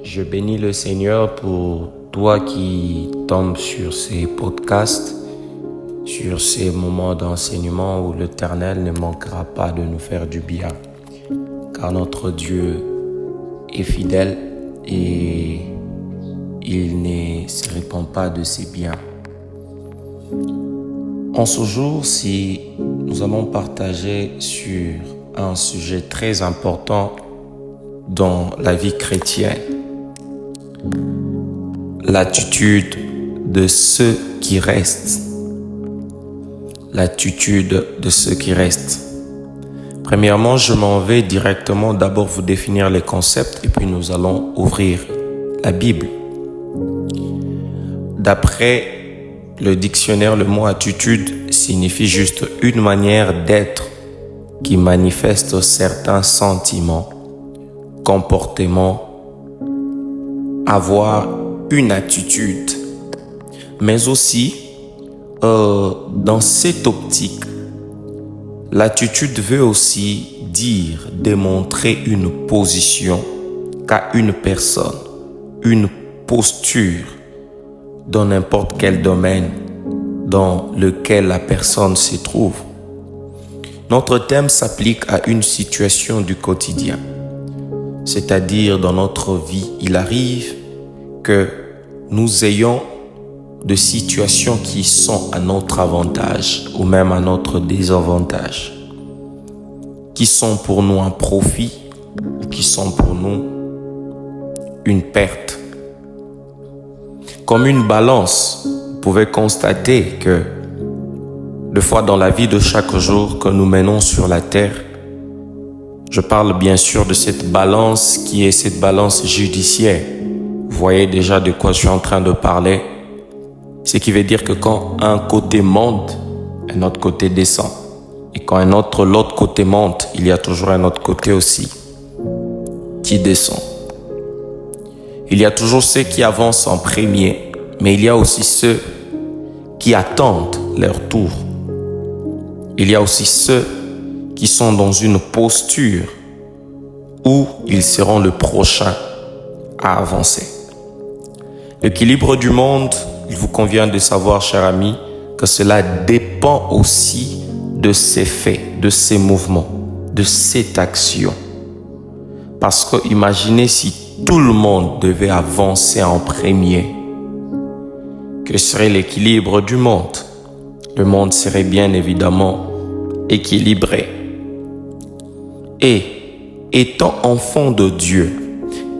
Je bénis le Seigneur pour toi qui tombes sur ces podcasts, sur ces moments d'enseignement où l'Éternel ne manquera pas de nous faire du bien. Car notre Dieu est fidèle et il ne se répand pas de ses biens. En ce jour-ci, nous allons partager sur un sujet très important dans la vie chrétienne. L'attitude de ceux qui restent. L'attitude de ceux qui restent. Premièrement, je m'en vais directement d'abord vous définir les concepts et puis nous allons ouvrir la Bible. D'après le dictionnaire, le mot attitude signifie juste une manière d'être qui manifeste certains sentiments, comportements, avoir une attitude. Mais aussi, dans cette optique, l'attitude veut aussi dire, démontrer une position qu'a une personne, une posture dans n'importe quel domaine dans lequel la personne se trouve. Notre thème s'applique à une situation du quotidien. C'est-à-dire dans notre vie, il arrive que nous ayons des situations qui sont à notre avantage ou même à notre désavantage, qui sont pour nous un profit ou qui sont pour nous une perte. Comme une balance, vous pouvez constater que des fois dans la vie de chaque jour que nous menons sur la terre, je parle bien sûr de cette balance qui est cette balance judiciaire. Vous voyez déjà de quoi je suis en train de parler. Ce qui veut dire que quand un côté monte, un autre côté descend. Et quand l'autre côté monte, il y a toujours un autre côté aussi qui descend. Il y a toujours ceux qui avancent en premier, mais il y a aussi ceux qui attendent leur tour. Il y a aussi ceux qui sont dans une posture où ils seront le prochain à avancer. L'équilibre du monde, il vous convient de savoir, cher ami, que cela dépend aussi de ces faits, de ces mouvements, de cette action. Parce que imaginez si tout le monde devait avancer en premier, que serait l'équilibre du monde? Le monde serait bien évidemment équilibré. Et étant enfant de Dieu,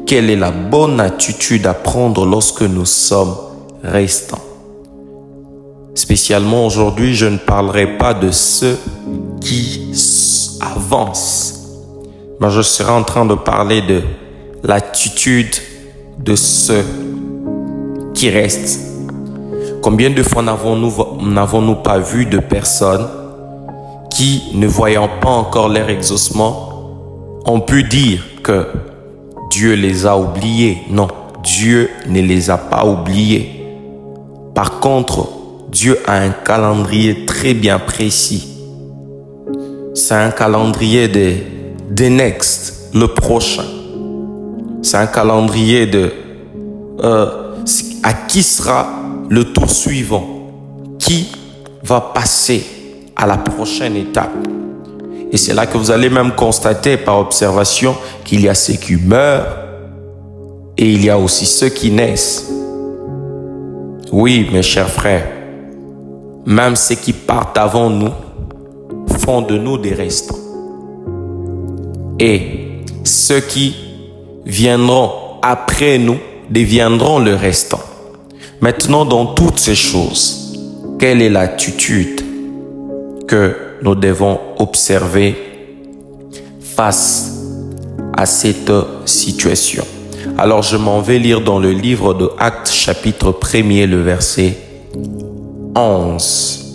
quelle est la bonne attitude à prendre lorsque nous sommes restants? Spécialement aujourd'hui, je ne parlerai pas de ceux qui avancent, mais je serai en train de parler de l'attitude de ceux qui restent. Combien de fois n'avons-nous pas vu de personnes qui, ne voyant pas encore leur exaucement, ont pu dire que Dieu les a oubliés? Non, Dieu ne les a pas oubliés. Par contre, Dieu a un calendrier très bien précis. C'est un calendrier de next, le prochain. C'est un calendrier de à qui sera le tour suivant, qui va passer à la prochaine étape. Et c'est là que vous allez même constater par observation qu'il y a ceux qui meurent et il y a aussi ceux qui naissent. Oui, mes chers frères, même ceux qui partent avant nous font de nous des restants. Et ceux qui viendront après nous deviendront le restant. Maintenant, dans toutes ces choses, quelle est l'attitude que nous devons observer face à cette situation? Alors, je m'en vais lire dans le livre de Actes, chapitre 1er, le verset 11,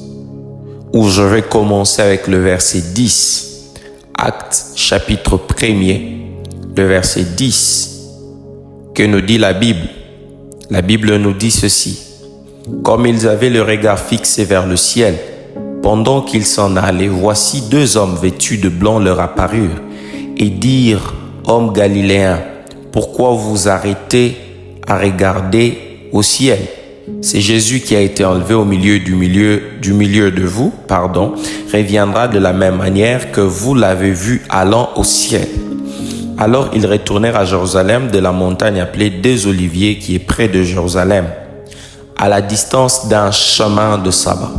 où je vais commencer avec le verset 10. Actes, chapitre 1er, le verset 10. Que nous dit la Bible? La Bible nous dit ceci. Comme ils avaient le regard fixé vers le ciel, pendant qu'ils s'en allaient, voici deux hommes vêtus de blanc leur apparurent et dirent: Hommes galiléens, pourquoi vous arrêtez à regarder au ciel? C'est Jésus qui a été enlevé au milieu du milieu de vous, reviendra de la même manière que vous l'avez vu allant au ciel. » Alors ils retournèrent à Jérusalem de la montagne appelée des Oliviers qui est près de Jérusalem, à la distance d'un chemin de sabbat.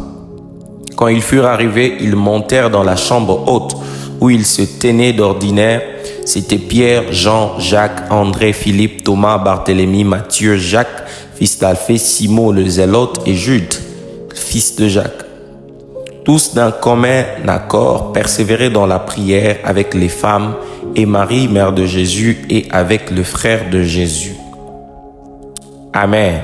Quand ils furent arrivés, ils montèrent dans la chambre haute où ils se tenaient d'ordinaire. C'était Pierre, Jean, Jacques, André, Philippe, Thomas, Barthélemy, Matthieu, Jacques, fils d'Alphée, Simon le Zélote et Jude, fils de Jacques. Tous d'un commun accord persévéraient dans la prière avec les femmes et Marie, mère de Jésus, et avec le frère de Jésus. Amen.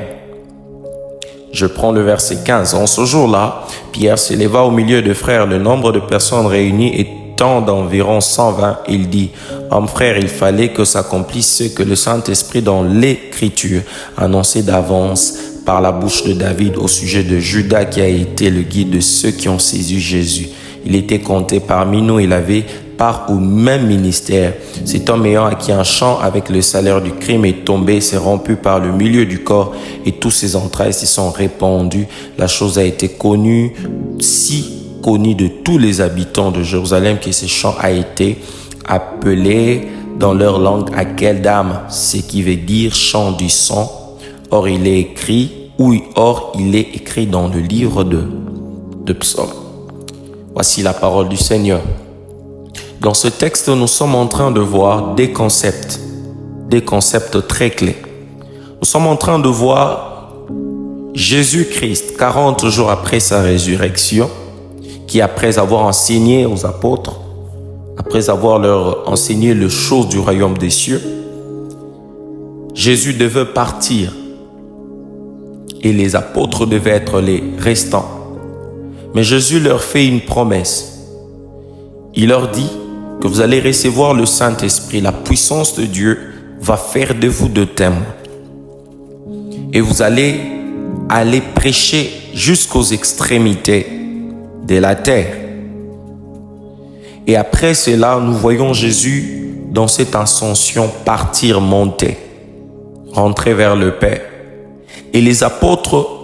Je prends le verset 15. En ce jour-là, Pierre s'éleva au milieu de frères. Le nombre de personnes réunies étant d'environ 120, il dit: « Hommes frères, il fallait que s'accomplisse ce que le Saint-Esprit dans l'Écriture annonçait d'avance par la bouche de David au sujet de Judas qui a été le guide de ceux qui ont saisi Jésus. Il était compté parmi nous, il avait part au même ministère. Cet homme ayant acquis un champ avec le salaire du crime est tombé, s'est rompu par le milieu du corps et tous ses entrailles se sont répandues. La chose a été connue, si connue de tous les habitants de Jérusalem que ce champ a été appelé dans leur langue Akeldam, ce qui veut dire champ du sang. Or il est écrit dans le livre de Psaumes. Voici la parole du Seigneur. Dans ce texte, nous sommes en train de voir des concepts très clés. Nous sommes en train de voir Jésus-Christ, 40 jours après sa résurrection, qui après avoir enseigné aux apôtres, après avoir leur enseigné les choses du royaume des cieux, Jésus devait partir et les apôtres devaient être les restants. Mais Jésus leur fait une promesse. Il leur dit que vous allez recevoir le Saint-Esprit. La puissance de Dieu va faire de vous de témoins. Et vous allez aller prêcher jusqu'aux extrémités de la terre. Et après cela, nous voyons Jésus dans cette ascension partir, monter, rentrer vers le Père. Et les apôtres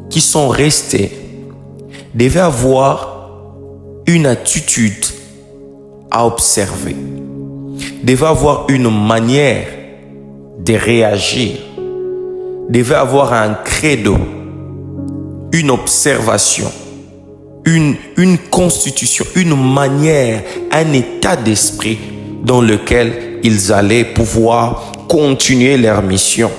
qui sont restés devaient avoir une attitude à observer, devaient avoir une manière de réagir, devaient avoir un credo, une observation, une constitution, une manière, un état d'esprit dans lequel ils allaient pouvoir continuer leur mission.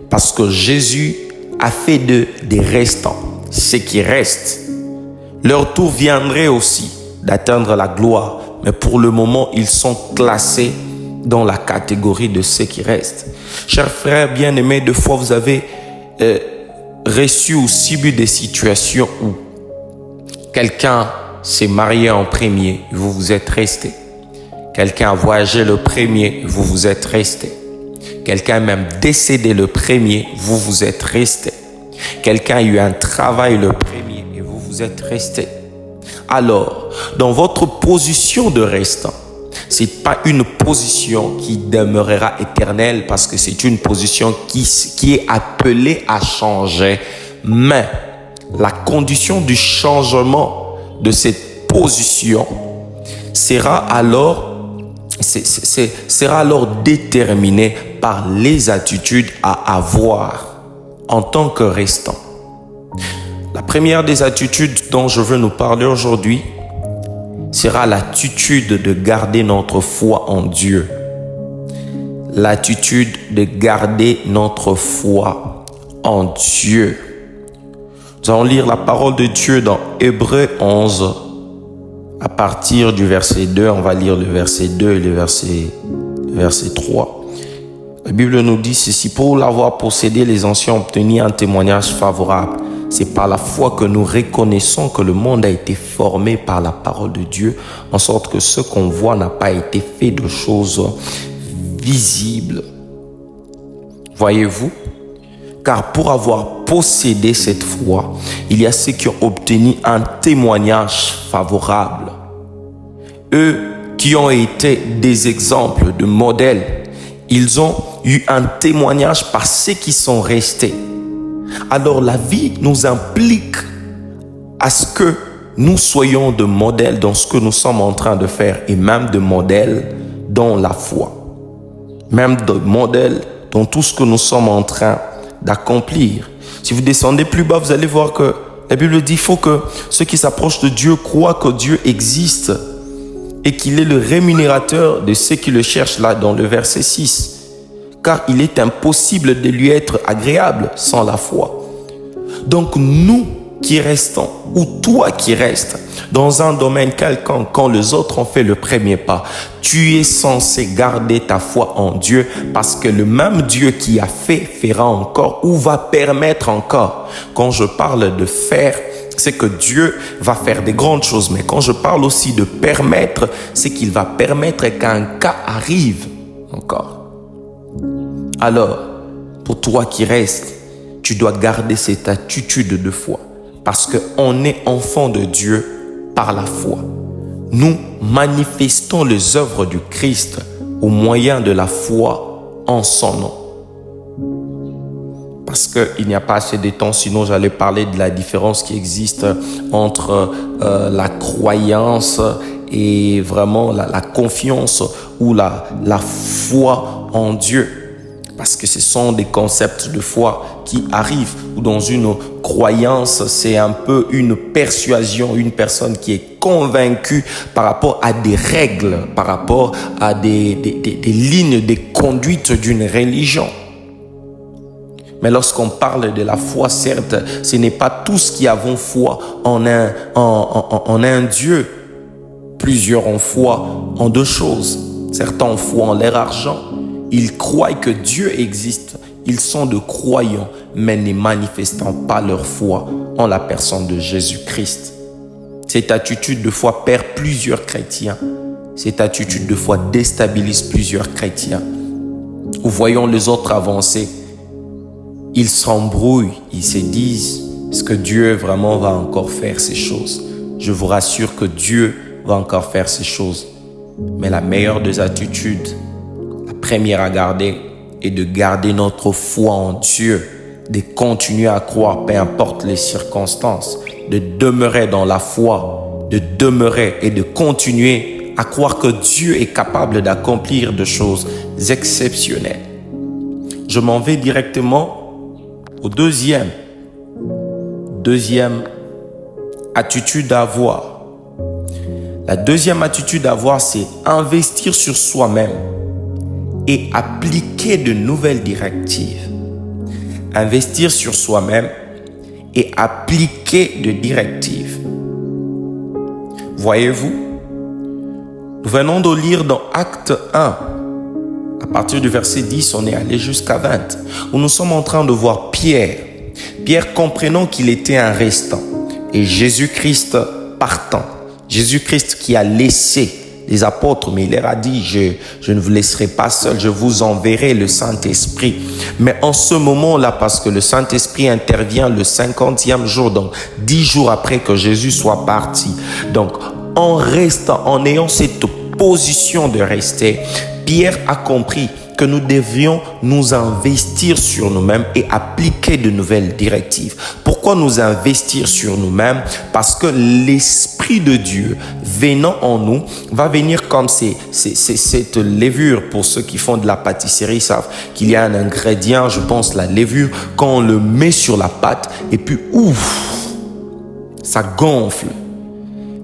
Parce que Jésus a fait d'eux des restants, ceux qui restent. Leur tour viendrait aussi d'atteindre la gloire, mais pour le moment, ils sont classés dans la catégorie de ceux qui restent. Chers frères bien-aimés, des fois vous avez reçu ou subi des situations où quelqu'un s'est marié en premier, vous vous êtes resté. Quelqu'un a voyagé le premier, vous vous êtes resté. Quelqu'un a même décédé le premier, vous vous êtes resté. Quelqu'un a eu un travail le premier et vous vous êtes resté. Alors, dans votre position de restant, c'est pas une position qui demeurera éternelle parce que c'est une position qui est appelée à changer. Mais la condition du changement de cette position sera alors déterminée par les attitudes à avoir en tant que restant. La première des attitudes dont je veux nous parler aujourd'hui sera l'attitude de garder notre foi en Dieu. L'attitude de garder notre foi en Dieu. Nous allons lire la parole de Dieu dans Hébreux 11. À partir du verset 2, on va lire le verset 2 et le verset 3. La Bible nous dit ceci: pour l'avoir possédé, les anciens ont obtenu un témoignage favorable. C'est par la foi que nous reconnaissons que le monde a été formé par la parole de Dieu, en sorte que ce qu'on voit n'a pas été fait de choses visibles. Voyez-vous? Car pour avoir possédé cette foi, il y a ceux qui ont obtenu un témoignage favorable. Eux qui ont été des exemples de modèles Ils ont eu un témoignage par ceux qui sont restés. Alors la vie nous implique à ce que nous soyons de modèles dans ce que nous sommes en train de faire et même de modèles dans la foi. Même de modèles dans tout ce que nous sommes en train d'accomplir. Si vous descendez plus bas, vous allez voir que la Bible dit qu'il faut que ceux qui s'approchent de Dieu croient que Dieu existe et qu'il est le rémunérateur de ceux qui le cherchent, là dans le verset 6. Car il est impossible de lui être agréable sans la foi. Donc nous qui restons, ou toi qui restes dans un domaine quelconque quand les autres ont fait le premier pas, tu es censé garder ta foi en Dieu parce que le même Dieu qui a fait fera encore ou va permettre encore. Quand je parle de faire, c'est que Dieu va faire des grandes choses, mais quand je parle aussi de permettre, c'est qu'il va permettre qu'un cas arrive encore. Alors, pour toi qui restes, tu dois garder cette attitude de foi. Parce qu'on est enfant de Dieu par la foi. Nous manifestons les œuvres du Christ au moyen de la foi en son nom. Parce qu'il n'y a pas assez de temps, sinon j'allais parler de la différence qui existe entre la croyance et vraiment la confiance ou la foi en Dieu. Parce que ce sont des concepts de foi qui arrivent. Ou dans une croyance, c'est un peu une persuasion, une personne qui est convaincue par rapport à des règles, par rapport à des lignes de conduite d'une religion. Mais lorsqu'on parle de la foi, certes, ce n'est pas tous qui avons foi en un Dieu. Plusieurs ont foi en deux choses. Certains ont foi en leur argent. Ils croient que Dieu existe. Ils sont de croyants, mais ne manifestant pas leur foi en la personne de Jésus-Christ. Cette attitude de foi perd plusieurs chrétiens. Cette attitude de foi déstabilise plusieurs chrétiens. Ou voyons les autres avancer. Ils s'embrouillent. Ils se disent, est-ce que Dieu vraiment va encore faire ces choses? Je vous rassure que Dieu va encore faire ces choses. Mais la meilleure des attitudes, la première à garder est de garder notre foi en Dieu, de continuer à croire, peu importe les circonstances, de demeurer dans la foi, de demeurer et de continuer à croire que Dieu est capable d'accomplir des choses exceptionnelles. Je m'en vais directement au deuxième attitude à avoir. La deuxième attitude à avoir, c'est investir sur soi-même et appliquer de nouvelles directives. Investir sur soi-même et appliquer de directives. Voyez-vous, nous venons de lire dans Acte 1, à partir du verset 10, on est allé jusqu'à 20, où nous sommes en train de voir Pierre. Pierre comprenant qu'il était un restant et Jésus-Christ partant. Jésus-Christ qui a laissé les apôtres, mais il leur a dit, je ne vous laisserai pas seul, je vous enverrai le Saint-Esprit. Mais en ce moment-là, parce que le Saint-Esprit intervient le 50e jour, donc 10 jours après que Jésus soit parti. Donc, en restant, en ayant cette position de rester, Pierre a compris que nous devions nous investir sur nous-mêmes et appliquer de nouvelles directives. Pourquoi nous investir sur nous-mêmes? Parce que l'Esprit de Dieu venant en nous va venir comme cette levure. Pour ceux qui font de la pâtisserie savent qu'il y a un ingrédient, je pense la levure, quand on le met sur la pâte et puis ouf, ça gonfle.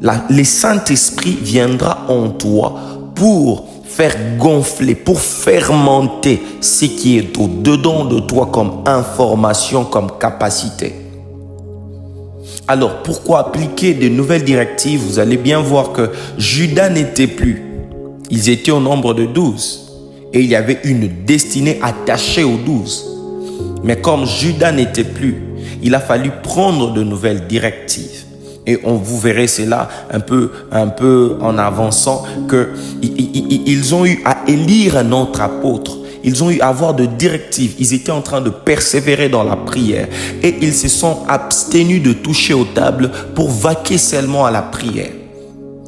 Le Saint-Esprit viendra en toi pour faire gonfler, pour fermenter ce qui est au-dedans de toi comme information, comme capacité. Alors, pourquoi appliquer de nouvelles directives? Vous allez bien voir que Judas n'était plus. Ils étaient au nombre de 12. Et il y avait une destinée attachée aux 12. Mais comme Judas n'était plus, il a fallu prendre de nouvelles directives. Et vous verrez cela un peu en avançant que ils ont eu à élire un autre apôtre. Ils ont eu à avoir de directives. Ils étaient en train de persévérer dans la prière. Et ils se sont abstenus de toucher aux tables pour vaquer seulement à la prière.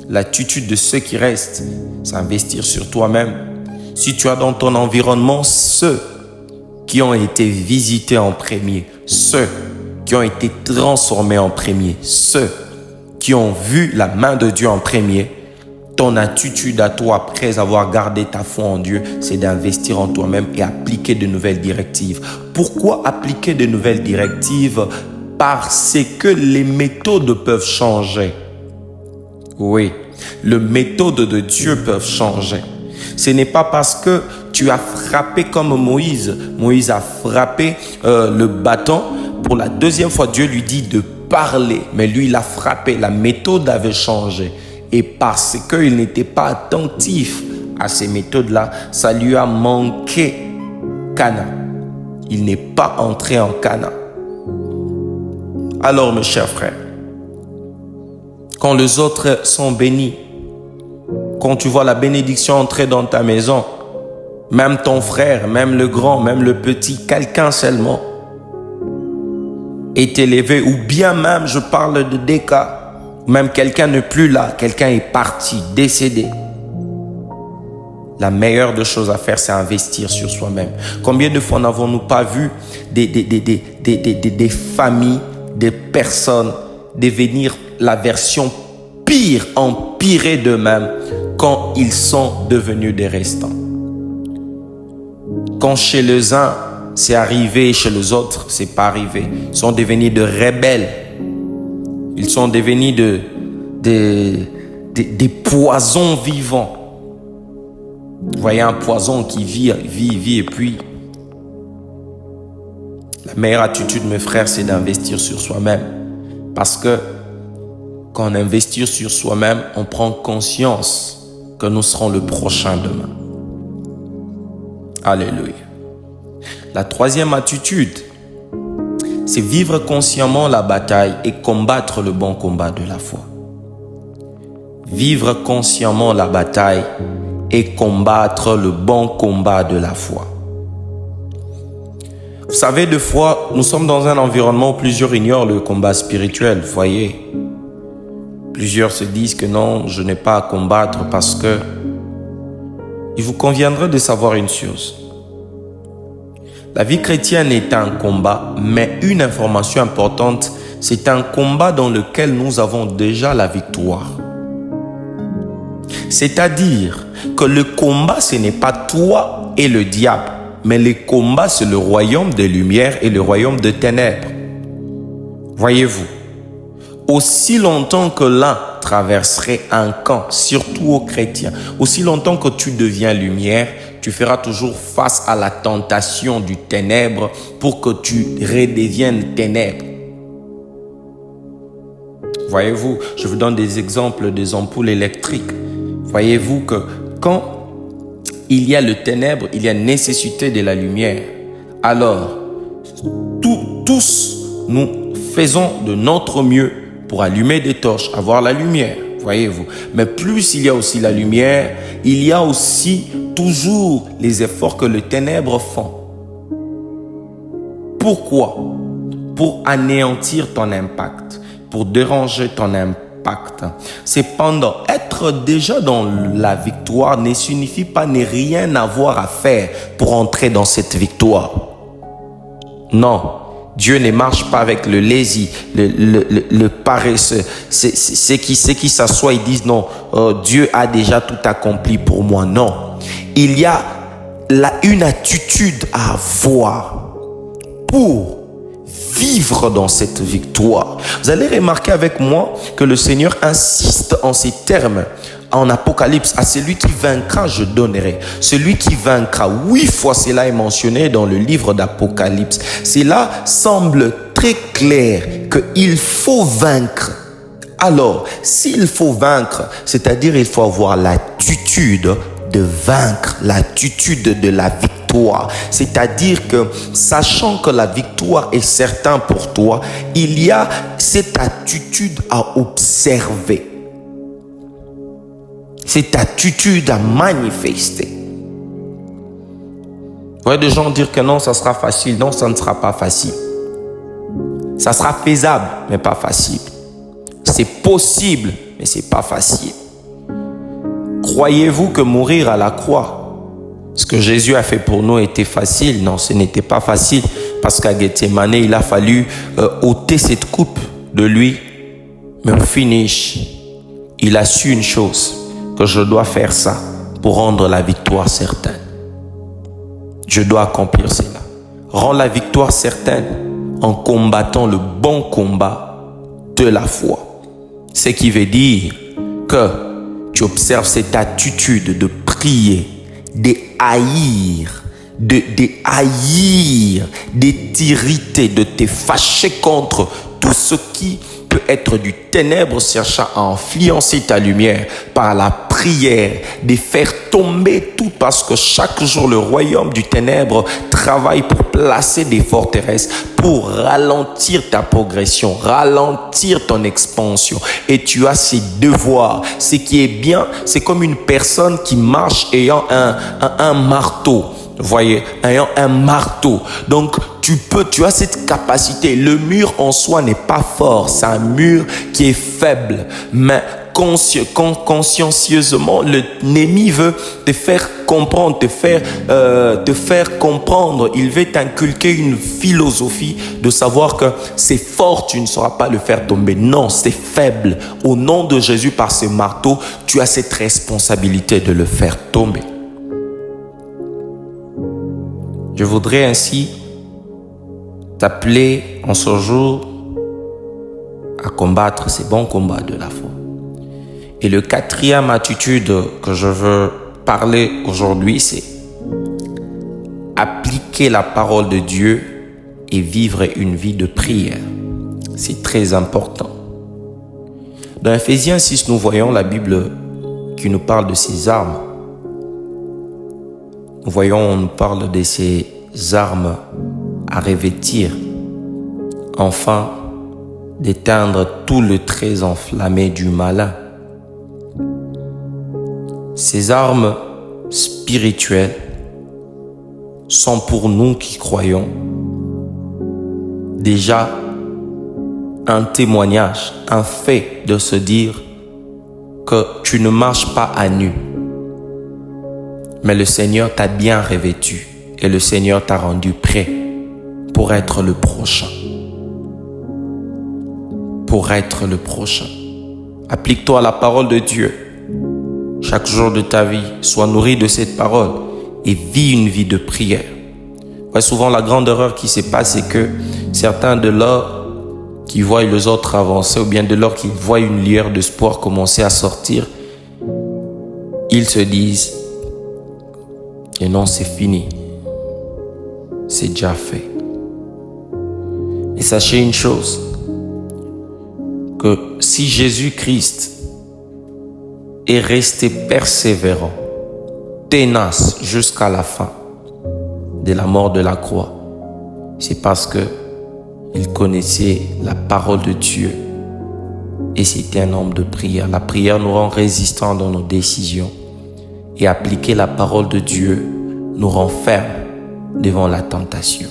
L'attitude de ceux qui restent, c'est investir sur toi-même, Si tu as dans ton environnement ceux qui ont été visités en premier, ceux qui ont été transformés en premier, ceux qui ont vu la main de Dieu en premier, ton attitude à toi après avoir gardé ta foi en Dieu, c'est d'investir en toi-même et appliquer de nouvelles directives. Pourquoi appliquer de nouvelles directives? Parce que les méthodes peuvent changer. Oui, les méthodes de Dieu peuvent changer. Ce n'est pas parce que tu as frappé comme Moïse. Moïse a frappé le bâton. Pour la deuxième fois, Dieu lui dit de parler. Mais lui, il a frappé. La méthode avait changé. Et parce qu'il n'était pas attentif à ces méthodes-là, ça lui a manqué Canaan. Il n'est pas entré en Canaan. Alors, mes chers frères, quand les autres sont bénis, quand tu vois la bénédiction entrer dans ta maison, même ton frère, même le grand, même le petit, quelqu'un seulement est élevé, ou bien même, je parle de des cas, même quelqu'un n'est plus là, quelqu'un est parti, décédé. La meilleure des choses à faire, c'est investir sur soi-même. Combien de fois n'avons-nous pas vu des familles, des personnes devenir la version pire, empirée d'eux-mêmes quand ils sont devenus des restants. Quand chez les uns, c'est arrivé, chez les autres, c'est pas arrivé. Ils sont devenus de rebelles. Ils sont devenus des poisons vivants. Vous voyez un poison qui vit et puis... La meilleure attitude, mes frères, c'est d'investir sur soi-même. Parce que quand on investit sur soi-même, on prend conscience que nous serons le prochain demain. Alléluia. La troisième attitude, c'est vivre consciemment la bataille et combattre le bon combat de la foi. Vivre consciemment la bataille et combattre le bon combat de la foi. Vous savez, des fois, nous sommes dans un environnement où plusieurs ignorent le combat spirituel, vous voyez. Plusieurs se disent que non, je n'ai pas à combattre parce que il vous conviendrait de savoir une chose. La vie chrétienne est un combat, mais une information importante, c'est un combat dans lequel nous avons déjà la victoire. C'est-à-dire que le combat, ce n'est pas toi et le diable, mais le combat, c'est le royaume des lumières et le royaume des ténèbres. Voyez-vous, aussi longtemps que l'un traverserait un camp, surtout aux chrétiens, aussi longtemps que tu deviens lumière, tu feras toujours face à la tentation du ténèbre pour que tu redeviennes ténèbres. Voyez-vous, je vous donne des exemples des ampoules électriques. Voyez-vous que quand il y a le ténèbre, il y a nécessité de la lumière. Alors, tous, nous faisons de notre mieux pour allumer des torches, avoir la lumière, voyez-vous. Mais plus il y a aussi la lumière, il y a aussi toujours les efforts que les ténèbres font. Pourquoi? Pour anéantir ton impact, pour déranger ton impact. Cependant, être déjà dans la victoire ne signifie pas ne rien avoir à faire pour entrer dans cette victoire. Non, Dieu ne marche pas avec le lazy, le paresseux. Ceux qui s'assoient et disent non, Dieu a déjà tout accompli pour moi. Non, il y a une attitude à avoir pour vivre dans cette victoire. Vous allez remarquer avec moi que le Seigneur insiste en ces termes en Apocalypse. À celui qui vaincra, je donnerai. Celui qui vaincra, 8 fois cela est mentionné dans le livre d'Apocalypse. Cela semble très clair qu'il faut vaincre. Alors, s'il faut vaincre, c'est-à-dire il faut avoir l'attitude de vaincre, l'attitude de la victoire. C'est-à-dire que, sachant que la victoire est certaine pour toi, il y a cette attitude à observer. Cette attitude à manifester. Vous voyez des gens dire que non, ça sera facile. Non, ça ne sera pas facile. Ça sera faisable, mais pas facile. C'est possible, mais c'est pas facile. Croyez-vous que mourir à la croix, Ce que Jésus a fait pour nous était facile. Non, ce n'était pas facile parce qu'à Gethsemane, il a fallu ôter cette coupe de lui. Mais au finish, il a su une chose, que je dois faire ça pour rendre la victoire certaine. Je dois accomplir cela. Rends la victoire certaine en combattant le bon combat de la foi. Ce qui veut dire que tu observes cette attitude de prier, de haïr, de t'irriter, de te fâcher contre tout ce qui peut être du ténèbre cherchant à influencer ta lumière par la prière, de faire tomber tout parce que chaque jour le royaume du ténèbre travaille pour placer des forteresses, pour ralentir ta progression, ralentir ton expansion. Et tu as ces devoirs. Ce qui est bien, c'est comme une personne qui marche ayant un marteau. Vous voyez, ayant un marteau. Donc, tu as cette capacité. Le mur en soi n'est pas fort. C'est un mur qui est faible. Mais consciencieusement, l'ennemi veut te faire comprendre, te faire comprendre. Il veut t'inculquer une philosophie de savoir que c'est fort, tu ne sauras pas le faire tomber. Non, c'est faible. Au nom de Jésus, par ce marteau, tu as cette responsabilité de le faire tomber. Je voudrais ainsi t'appeler en ce jour à combattre ces bons combats de la foi. Et le quatrième attitude que je veux parler aujourd'hui, c'est appliquer la parole de Dieu et vivre une vie de prière. C'est très important. Dans Ephésiens 6, nous voyons la Bible qui nous parle de ces armes. Nous voyons, on nous parle de ces armes à revêtir, enfin d'éteindre tout le trait enflammé du malin. Ces armes spirituelles sont pour nous qui croyons déjà un témoignage, un fait de se dire que tu ne marches pas à nu. Mais le Seigneur t'a bien revêtu et le Seigneur t'a rendu prêt pour être le prochain. Pour être le prochain. Applique-toi à la parole de Dieu. Chaque jour de ta vie, sois nourri de cette parole et vis une vie de prière. Ouais, souvent, la grande erreur qui se passe, c'est que certains de lors qui voient les autres avancer ou bien de lors qu'ils voient une lueur d'espoir commencer à sortir, ils se disent: et non, c'est fini. C'est déjà fait. Et sachez une chose, que si Jésus-Christ est resté persévérant, tenace jusqu'à la fin de la mort de la croix, c'est parce que il connaissait la parole de Dieu et c'était un homme de prière. La prière nous rend résistants dans nos décisions. Et appliquer la parole de Dieu nous rend fermes devant la tentation.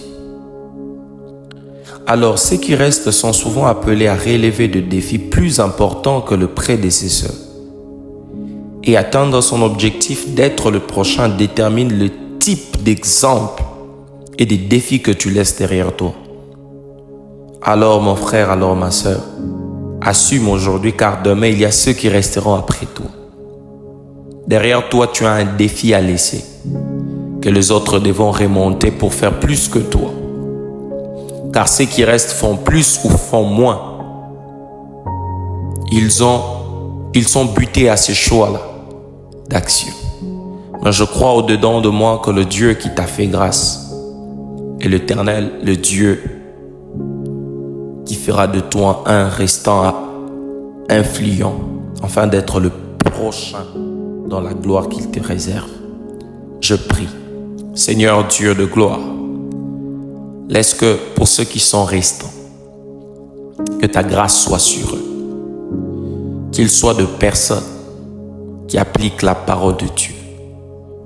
Alors, ceux qui restent sont souvent appelés à relever des défis plus importants que le prédécesseur. Et atteindre son objectif d'être le prochain détermine le type d'exemple et des défis que tu laisses derrière toi. Alors, mon frère, alors ma sœur, assume aujourd'hui, car demain, il y a ceux qui resteront après toi. Derrière toi, tu as un défi à laisser, que les autres devront remonter pour faire plus que toi. Car ceux qui restent font plus ou font moins. Ils sont butés à ces choix-là d'action. Mais je crois au-dedans de moi que le Dieu qui t'a fait grâce est l'Éternel, le Dieu qui fera de toi un restant influent, afin d'être le prochain dans la gloire qu'il te réserve. Je prie, Seigneur Dieu de gloire, laisse que pour ceux qui sont restants, que ta grâce soit sur eux, qu'ils soient de personnes qui appliquent la parole de Dieu,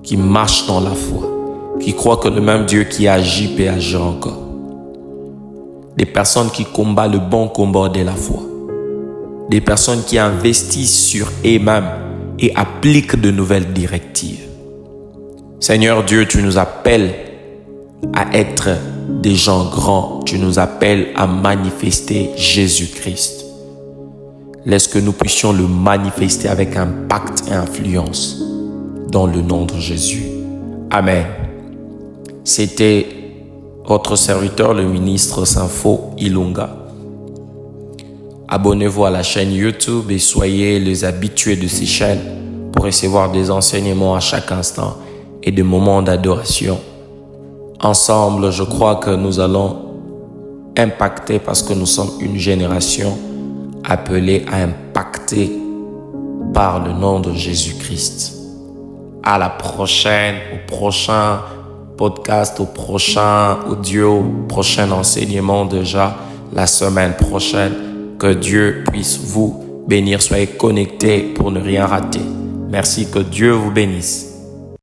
qui marchent dans la foi, qui croient que le même Dieu qui agit peut agir encore. Des personnes qui combattent le bon combat de la foi, des personnes qui investissent sur eux-mêmes et appliquent de nouvelles directives. Seigneur Dieu, tu nous appelles à être des gens grands. Tu nous appelles à manifester Jésus-Christ. Laisse que nous puissions le manifester avec impact et influence. Dans le nom de Jésus. Amen. C'était votre serviteur, le ministre Saint-Faux Ilunga. Abonnez-vous à la chaîne YouTube et soyez les habitués de ces chaînes pour recevoir des enseignements à chaque instant et des moments d'adoration. Ensemble, je crois que nous allons impacter parce que nous sommes une génération appelée à impacter par le nom de Jésus-Christ. À la prochaine, au prochain podcast, au prochain audio, au prochain enseignement déjà la semaine prochaine. Que Dieu puisse vous bénir. Soyez connectés pour ne rien rater. Merci, que Dieu vous bénisse.